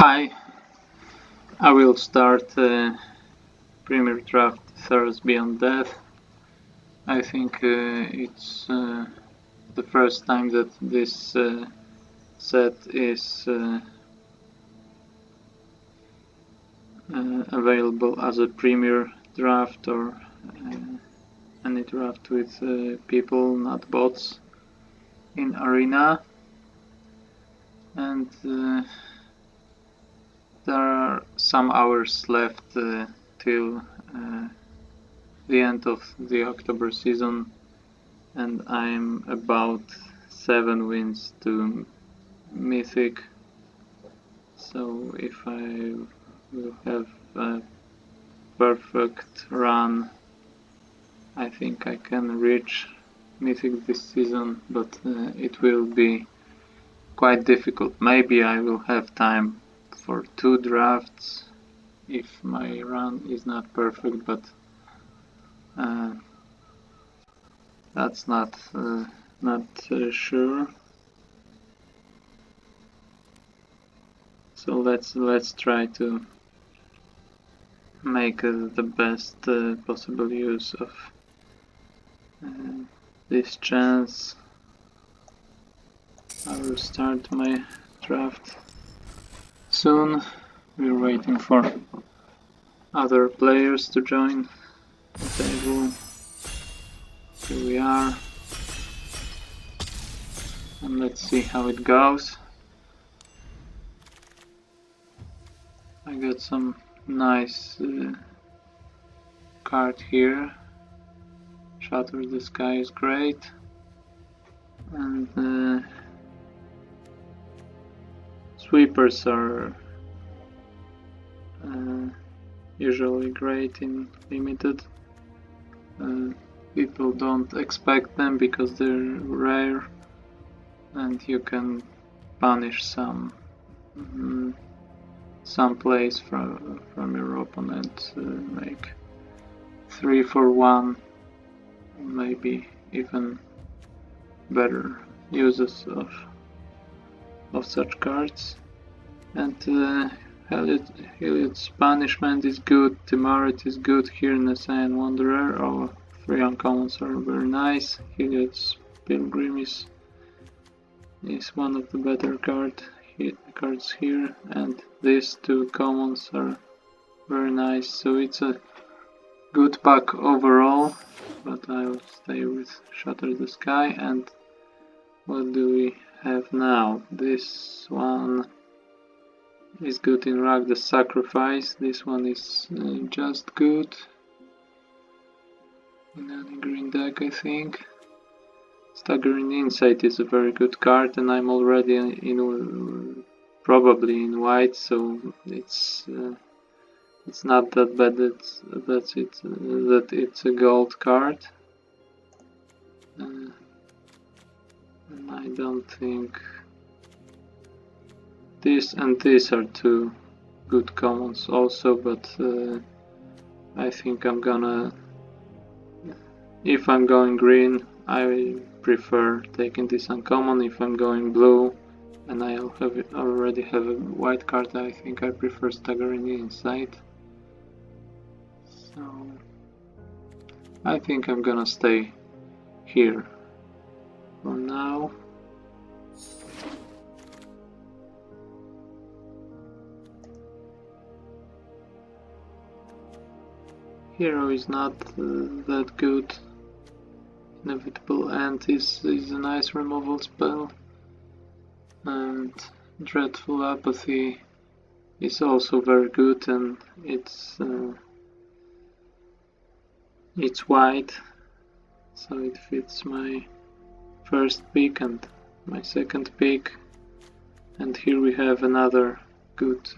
Hi, I will start Premier Draft Theros Beyond Death. I think it's the first time that this set is available as a Premier Draft or any draft with people, not bots, in Arena. And there are some hours left till the end of the October season, and I'm about 7 wins to Mythic. So if I will have a perfect run, I think I can reach Mythic this season, but it will be quite difficult. Maybe I will have time for 2 drafts if my run is not perfect, but that's not sure. So let's try to make the best possible use of this chance. I will start my draft soon. We're waiting for other players to join the table. Here we are. And let's see how it goes. I got some nice card here. Shatter the Sky is great. And sweepers are usually great in limited. People don't expect them because they're rare, and you can punish some plays from your opponent, make 3 for 1, maybe even better uses of such cards. And Heliod's Punishment is good, Timaret is good, here Nessayan Wanderer, all 3 uncommons are very nice. Heliod's Pilgrim is one of the better cards here, and these 2 commons are very nice, so it's a good pack overall, but I'll stay with Shatter the Sky. And what do we have now? This one is good in Rack the Sacrifice, this one is just good in any green deck, I think. Staggering Insight is a very good card, and I'm already probably in white, so it's not that bad that it's a gold card. And I don't think this and this are 2 good commons also, but I think I'm gonna, if I'm going green, I prefer taking this uncommon. If I'm going blue and I'll already have a white card, I think I prefer Staggering Insight. So I think I'm gonna stay here for now. Hero is not that good. Inevitable End is a nice removal spell, and Dreadful Apathy is also very good, and it's white, so it fits my first pick and my second pick. And here we have another good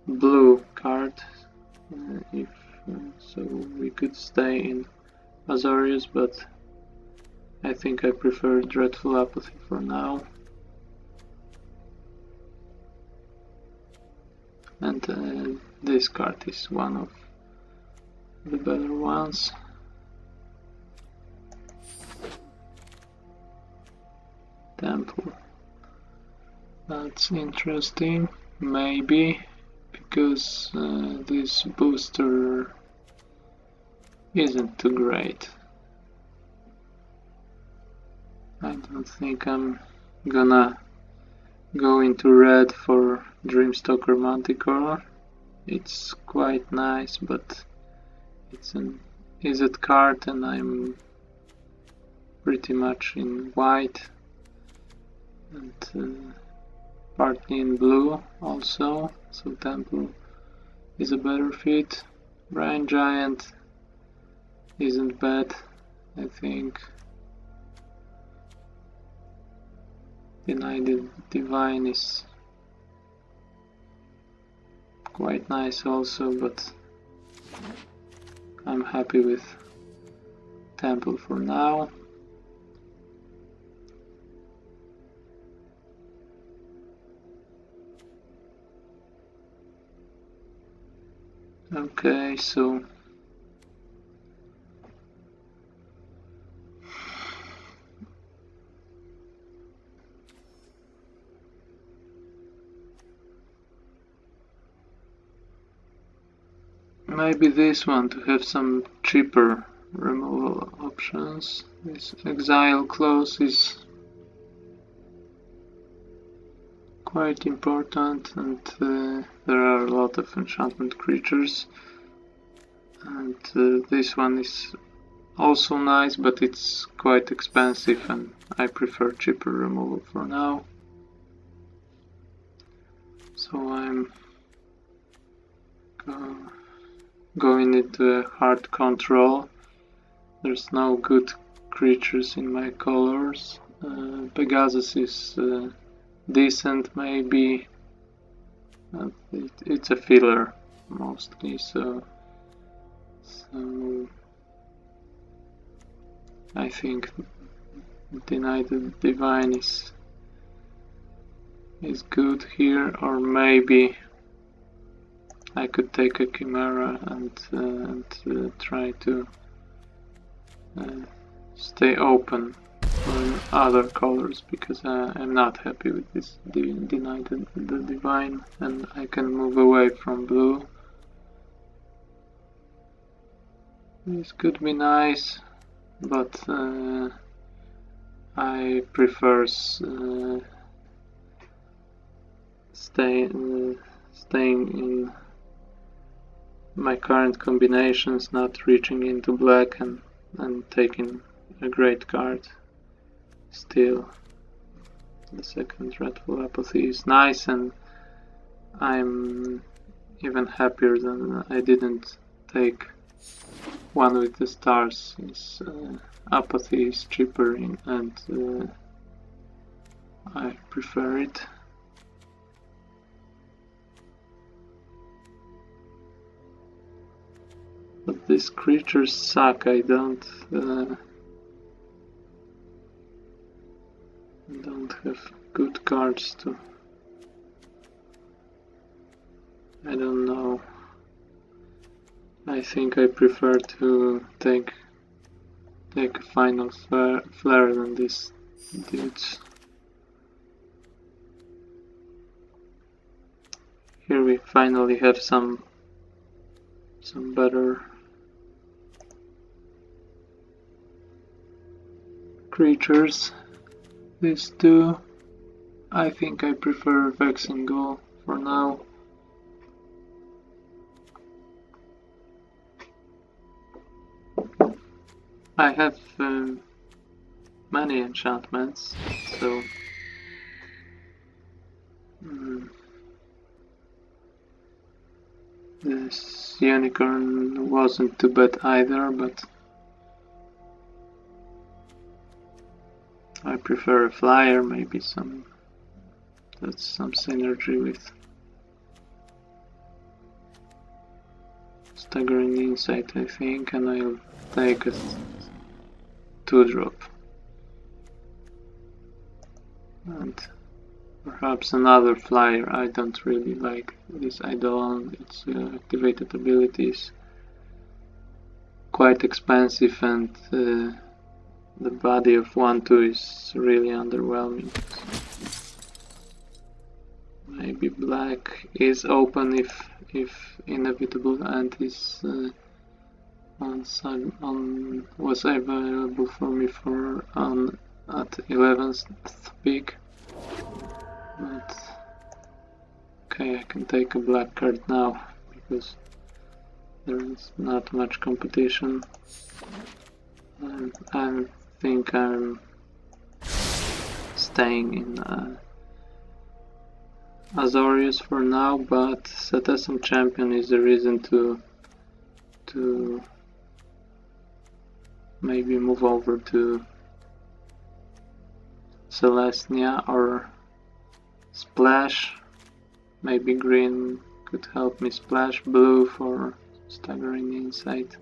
blue card, so we could stay in Azorius, but I think I prefer Dreadful Apathy for now. And this card is one of the better ones. Temple. That's interesting. maybe, because this booster isn't too great. I don't think I'm gonna go into red for Dreamstalker Manticore. It's quite nice, but it's an Izzet card and I'm pretty much in white and partly in blue also, so Temple is a better fit. Brine Giant isn't bad, I think. Denied Divine is quite nice also, but I'm happy with Temple for now. Okay, so maybe this one to have some cheaper removal options. This Exile clause is quite important, and there are a lot of enchantment creatures, and this one is also nice, but it's quite expensive and I prefer cheaper removal for now. So I'm going into a hard control. There's no good creatures in my colors. Pegasus is decent maybe. It's a filler mostly, so I think Denied Divine is good here, or maybe I could take a Chimera and try to stay open for other colors, because I'm not happy with this Denied the Divine, and I can move away from blue. This could be nice, but I prefer staying in my current combinations, not reaching into black and taking a great card. Still, the second Dreadful Apathy is nice, and I'm even happier than I didn't take One with the Stars. His Apathy is cheaper and I prefer it. But these creatures suck. I don't have good cards to. I don't know. I think I prefer to take a Final Flare than these dudes. Here we finally have some better creatures. These two, I think I prefer Vexing Ghoul for now. I have many enchantments, so this unicorn wasn't too bad either, but I prefer a flyer, maybe that's some synergy with Staggering Insight, I think, and I'll take a 2-drop. And perhaps another flyer. I don't really like this Eidolon. Its activated abilities quite expensive, and the body of 1/2 is really underwhelming. Maybe maybe black is open if inevitable end is was available for me for at 11th pick. But okay, I can take a black card now because there is not much competition. And I think I'm staying in Azorius for now, but Citizen Champion is the reason to maybe move over to Celestia or Splash. Maybe green could help me splash. Blue for staggering insight.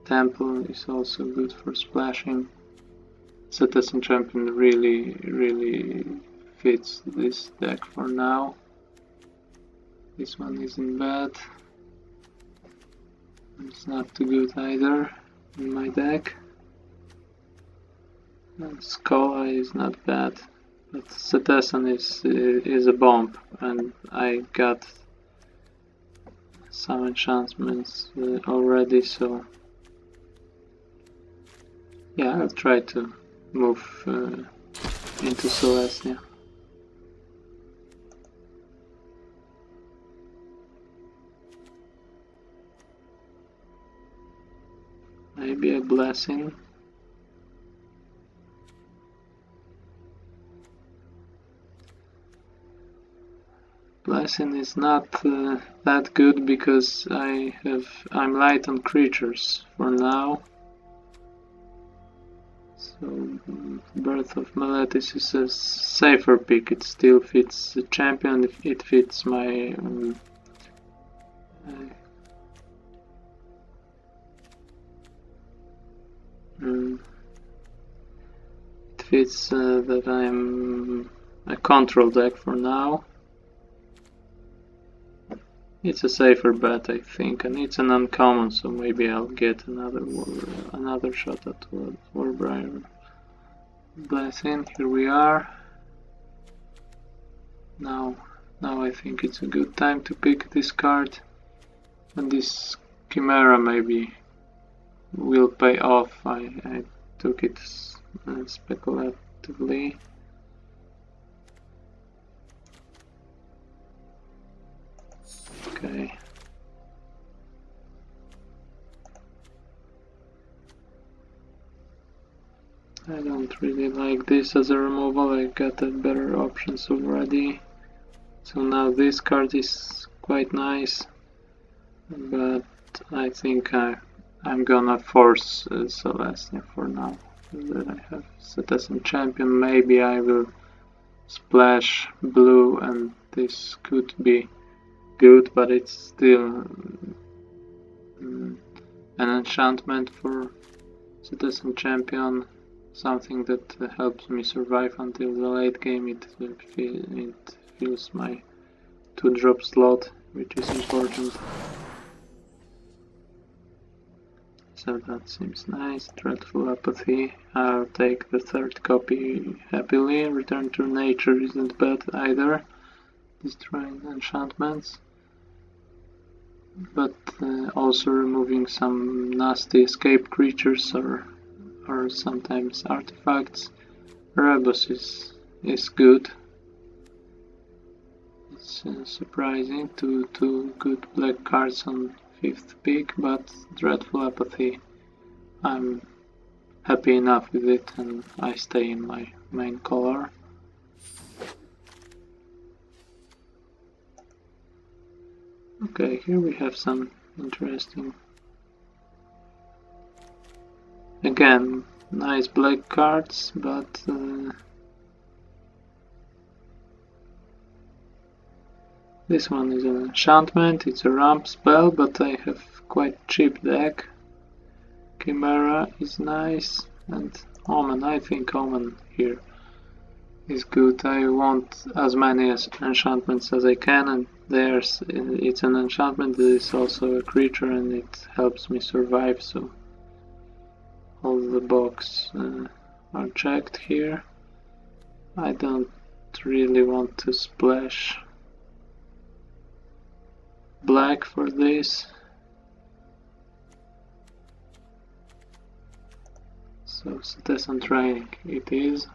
Temple is also good for splashing. Citizen Champion really fits this deck for now. This one isn't bad. It's not too good either in my deck. And Skola is not bad, but Citizen is a bomb, and I got some enchantments already, so yeah, I'll try to move into Celestia. Maybe a blessing. Blessing is not that good because I'm light on creatures for now. So Birth of Meletis is a safer pick. It still fits the champion. It fits my it fits that I'm a control deck for now. It's a safer bet, I think, and it's an uncommon, so maybe I'll get another shot at Warbriar. Blessing, here we are. Now I think it's a good time to pick this card, and this Chimera maybe will pay off. I took it speculatively. Okay. I don't really like this as a removal. I got better options already. So now this card is quite nice, but I think I'm gonna force Celestia for now. That I have Citizen Champion. Maybe I will splash blue, and this could be good, but it's still an enchantment for Citizen Champion, something that helps me survive until the late game. It fills my 2-drop slot, which is important. So that seems nice. Dreadful Apathy. I'll take the third copy happily. Return to Nature isn't bad either. Destroying enchantments. But also removing some nasty escape creatures or sometimes artifacts. Rebus is good. It's surprising. Two good black cards on 5th pick, but Dreadful Apathy, I'm happy enough with it, and I stay in my main color. Okay, here we have some interesting, again, nice black cards, but this one is an enchantment. It's a ramp spell, but I have quite cheap deck. Chimera is nice, and Omen. I think Omen here is good. I want as many enchantments as I can, and it's an enchantment that is also a creature, and it helps me survive, so all the boxes are checked here. I don't really want to splash black for this. So citizen training it is.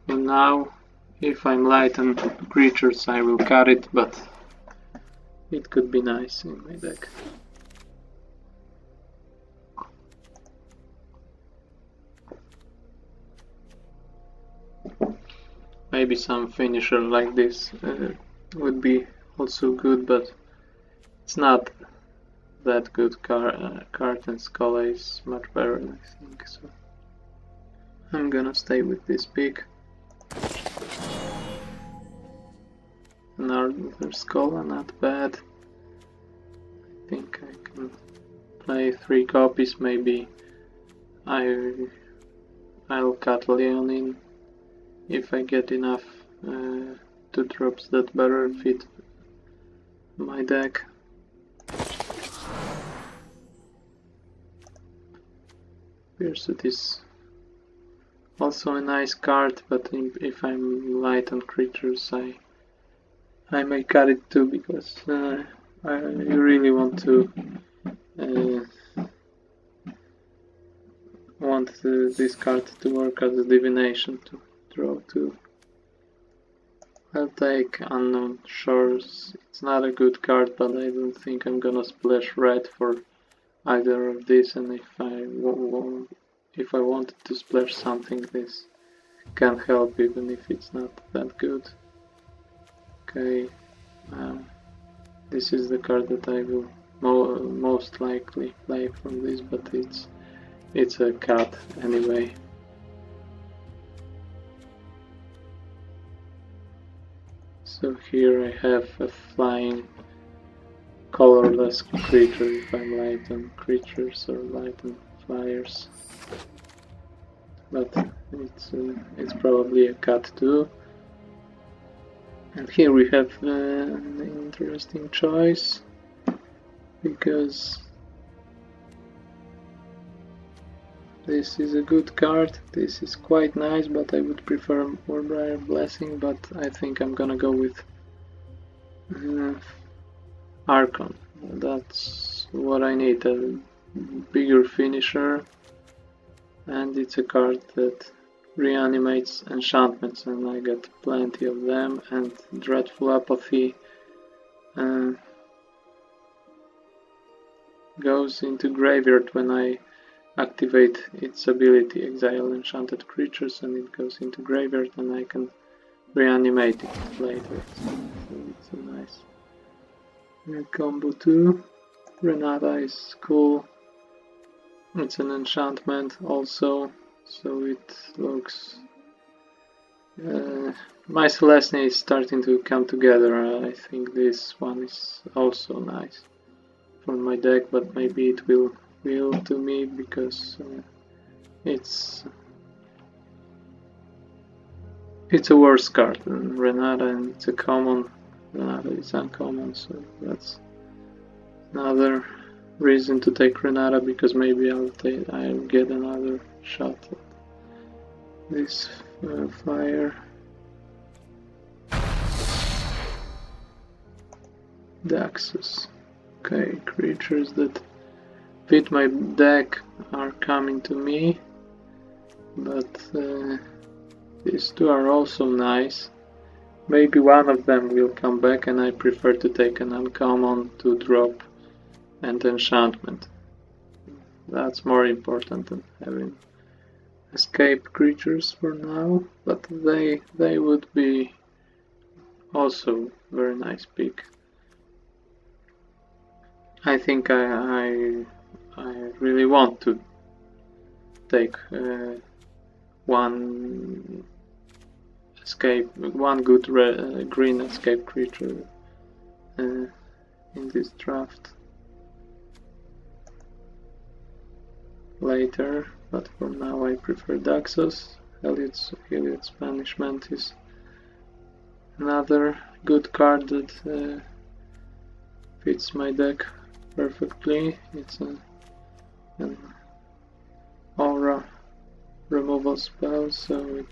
And now, if I'm light on creatures, I will cut it, but it could be nice in my deck. Maybe some finisher like this would be also good, but it's not that good. Card and Skull is much better, I think. So I'm gonna stay with this pick. Another Skull, not bad. I think I can play 3 copies. Maybe I'll cut Leon in if I get enough 2 drops that better fit my deck. Pierced is also a nice card, but if I'm light on creatures, I may cut it too, because I really want to this card to work as a divination to draw 2. I'll take Unknown Shores. It's not a good card, but I don't think I'm gonna splash red for either of these, and if I wanted to splash something, this can help, even if it's not that good. Okay, this is the card that I will most likely play from this, but it's a cut anyway. So here I have a flying colorless creature if I'm light on creatures or light on flyers, but it's probably a cut too. And here we have an interesting choice, because this is a good card. This is quite nice, but I would prefer Warbriar Blessing, but I think I'm gonna go with Archon. That's what I need, a bigger finisher, and it's a card that reanimates enchantments, and I get plenty of them, and Dreadful Apathy goes into graveyard when I activate its ability, exile enchanted creatures, and it goes into graveyard, and I can reanimate it later. So it's a nice combo too. Renata is cool. It's an enchantment also, so it looks... my Celestia is starting to come together. I think this one is also nice for my deck, but maybe it will to me, because it's a worse card than Renata, and it's a common. Renata is uncommon, so that's another reason to take Renata, because maybe I'll get another shot at this flyer. Daxus. Okay, creatures that fit my deck are coming to me, but these 2 are also nice. Maybe one of them will come back, and I prefer to take an uncommon 2-drop and enchantment. That's more important than having escape creatures for now, but they would be also very nice pick. I think I really want to take one good green escape creature in this draft later, but for now I prefer Daxos. Heliod's Banishment is another good card that fits my deck perfectly. It's an aura removal spell, so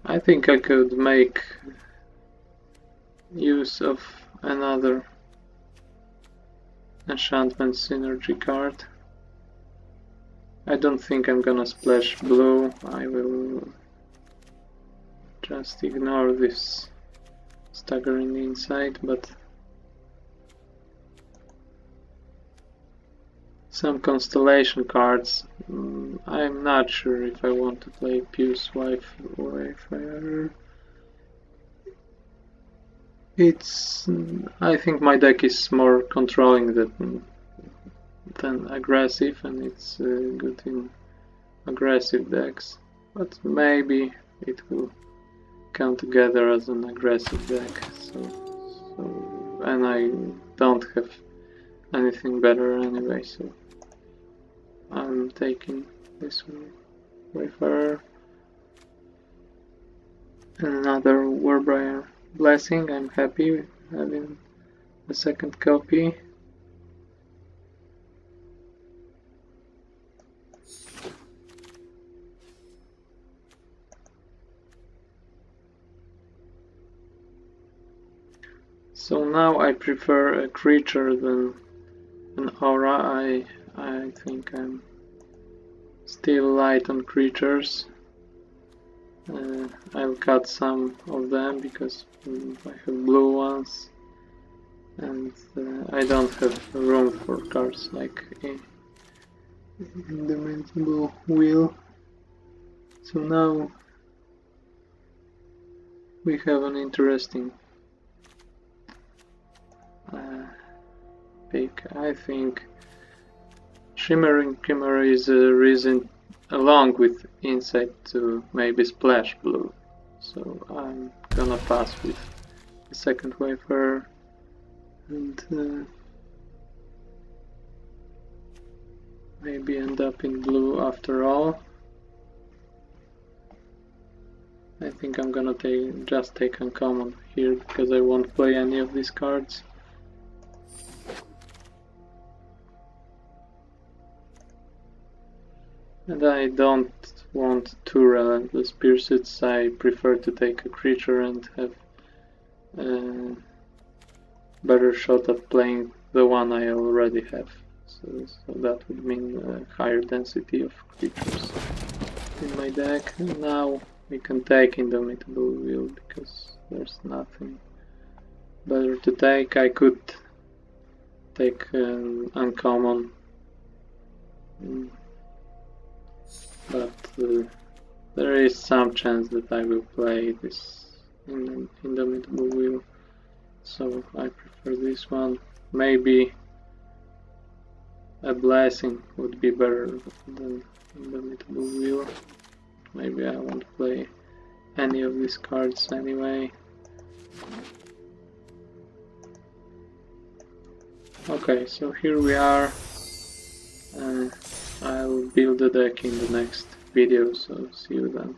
I think I could make use of another enchantment synergy card. I don't think I'm gonna splash blue. I will just ignore this staggering insight, but some Constellation cards. I'm not sure if I want to play Puce Wayfarer. I think my deck is more controlling than aggressive, and it's good in aggressive decks. But maybe it will come together as an aggressive deck. And I don't have anything better anyway, so I'm taking this Wayfarer. Another Warbriar Blessing. I'm happy with having a second copy. So now I prefer a creature than an aura. I think I'm still light on creatures. I'll cut some of them because I have blue ones, and I don't have room for cards like Indomitable Will. So now we have an interesting pick. I think Shimmering Chimera is a reason, along with Insight, to maybe splash blue. So I'm gonna pass with the second Wayfarer and maybe end up in blue after all. I think I'm gonna just take uncommon here because I won't play any of these cards. And I don't want two Relentless Pursuits. I prefer to take a creature and have a better shot at playing the one I already have. So that would mean a higher density of creatures in my deck. And now we can take Indomitable Will because there's nothing better to take. I could take an uncommon, but there is some chance that I will play this Indomitable Will, so I prefer this one. Maybe a Blessing would be better than Indomitable Will. Maybe I won't play any of these cards anyway. Okay, so here we are. I'll build the deck in the next video, so see you then.